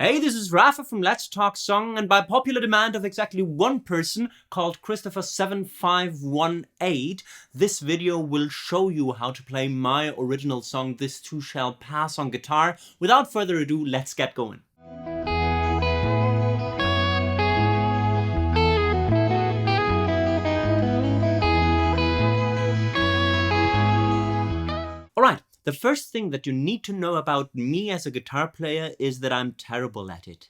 Hey, this is Rafa from Let's Talk Song, and by popular demand of exactly one person called Christopher7518, this video will show you how to play my original song, This Too Shall Pass, on guitar. Without further ado, let's get going. Alright, the first thing that you need to know about me as a guitar player is that I'm terrible at it.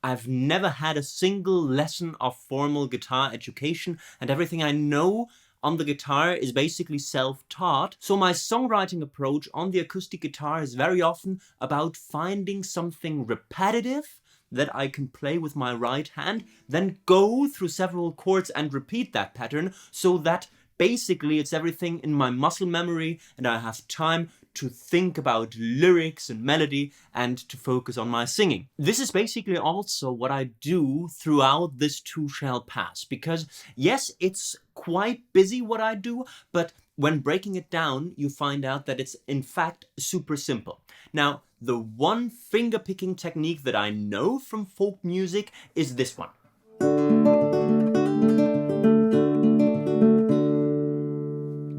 I've never had a single lesson of formal guitar education, and everything I know on the guitar is basically self-taught. So my songwriting approach on the acoustic guitar is very often about finding something repetitive that I can play with my right hand, then go through several chords and repeat that pattern so that basically it's everything in my muscle memory and I have time to think about lyrics and melody and to focus on my singing. This is basically also what I do throughout This Too Shall Pass, because yes, it's quite busy what I do, but when breaking it down, you find out that it's in fact super simple. Now, the one finger picking technique that I know from folk music is this one.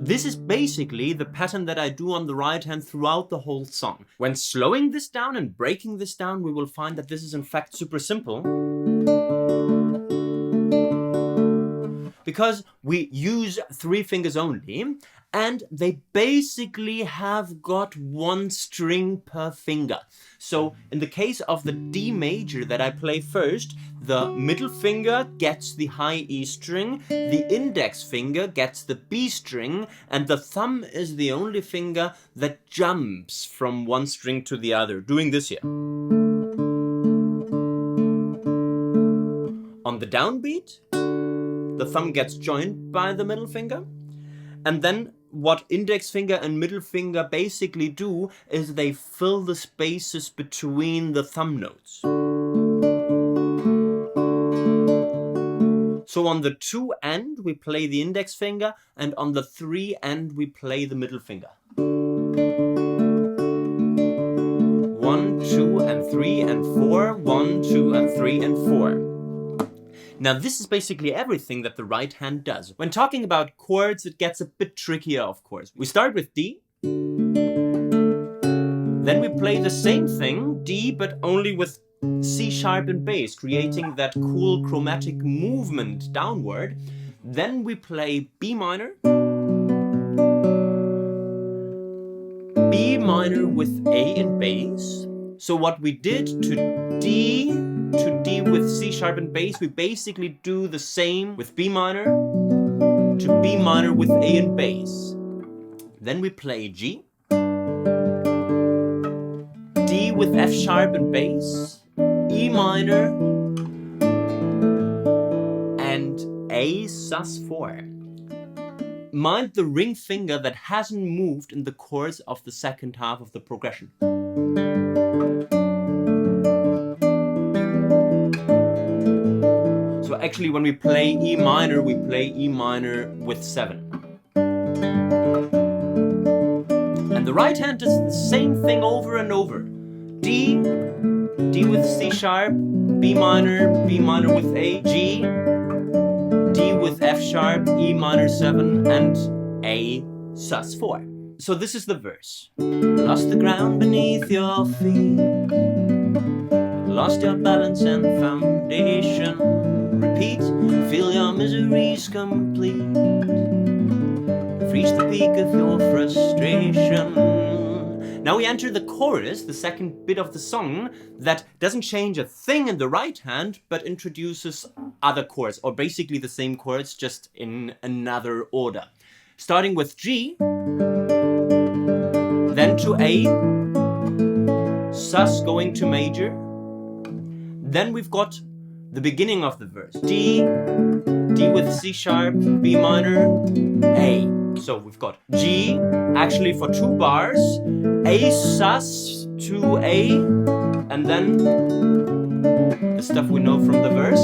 This is basically the pattern that I do on the right hand throughout the whole song. When slowing this down and breaking this down, we will find that this is in fact super simple, because we use 3 fingers only, and they basically have got 1 string per finger. So in the case of the D major that I play first, the middle finger gets the high E string, the index finger gets the B string, and the thumb is the only finger that jumps from one string to the other, doing this here. On the downbeat, the thumb gets joined by the middle finger, and then what index finger and middle finger basically do is they fill the spaces between the thumb notes. So on the 2 end we play the index finger, and on the 3 end we play the middle finger. 1, 2 and 3 and 4, 1, 2 and 3 and 4. Now this is basically everything that the right hand does. When talking about chords, it gets a bit trickier, of course. We start with D, then we play the same thing, D, but only with C sharp and bass, creating that cool chromatic movement downward. Then we play B minor, B minor with A and bass. So what we did to D with C sharp and bass, we basically do the same with B minor to B minor with A and bass. Then we play G, D with F sharp and bass, E minor, and A sus4. Mind the ring finger that hasn't moved in the course of the second half of the progression. So actually when we play E minor, we play E minor with 7. And the right hand does the same thing over and over. D, D with C sharp, B minor with A, G, D with F sharp, E minor 7, and A sus4. So this is the verse. Lost the ground beneath your feet, lost your balance and foundation. Repeat, feel your misery's complete, reach the peak of your frustration. Now we enter the chorus, the second bit of the song, that doesn't change a thing in the right hand, but introduces other chords, or basically the same chords, just in another order. Starting with G, then to A, sus going to major, then we've got the beginning of the verse. D, D with C sharp, B minor, A. So we've got G, actually for 2 bars, A sus to A, and then the stuff we know from the verse.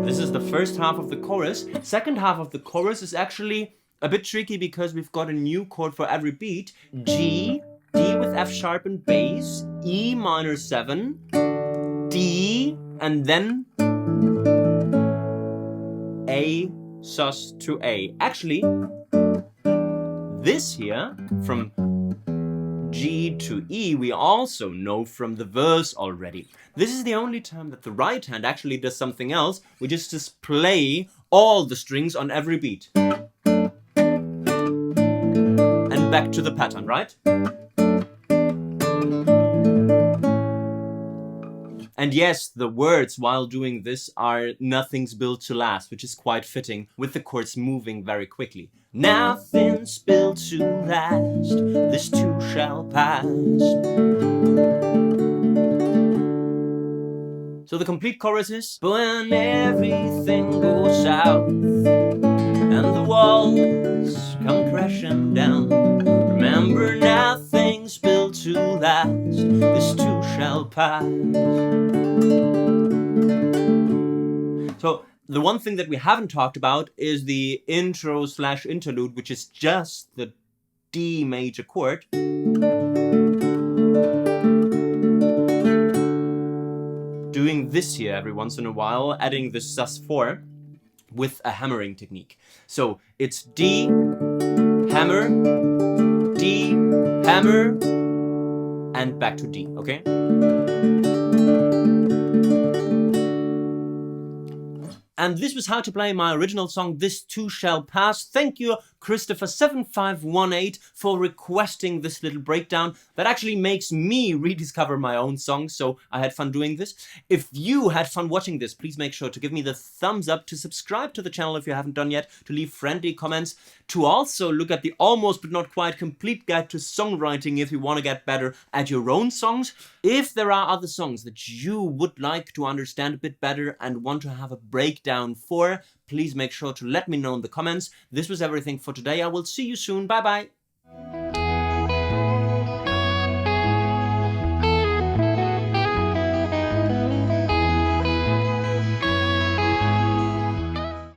This is the first half of the chorus. Second half of the chorus is actually a bit tricky because we've got a new chord for every beat. G, D with F sharp and bass, E minor 7, D, and then A, sus to A. Actually, this here, from G to E, we also know from the verse already. This is the only time that the right hand actually does something else, which is to play all the strings on every beat. And back to the pattern, right? And yes, the words while doing this are "nothing's built to last," which is quite fitting with the chords moving very quickly. Nothing's built to last, this too shall pass. So the complete chorus is: when everything goes south and the walls come crashing down, remember nothing's built to last, this too shall pass. So the one thing that we haven't talked about is the intro/interlude, which is just the D major chord. Doing this here every once in a while, adding the sus4 with a hammering technique. So it's D, hammer, D, hammer, and back to D, okay? And this was how to play my original song, This Too Shall Pass. Thank you, Christopher7518, for requesting this little breakdown that actually makes me rediscover my own song, so I had fun doing this. If you had fun watching this, please make sure to give me the thumbs up, to subscribe to the channel if you haven't done yet, to leave friendly comments, to also look at the almost but not quite complete guide to songwriting if you want to get better at your own songs. If there are other songs that you would like to understand a bit better and want to have a breakdown for, please make sure to let me know in the comments. This was everything for today. I will see you soon. Bye bye.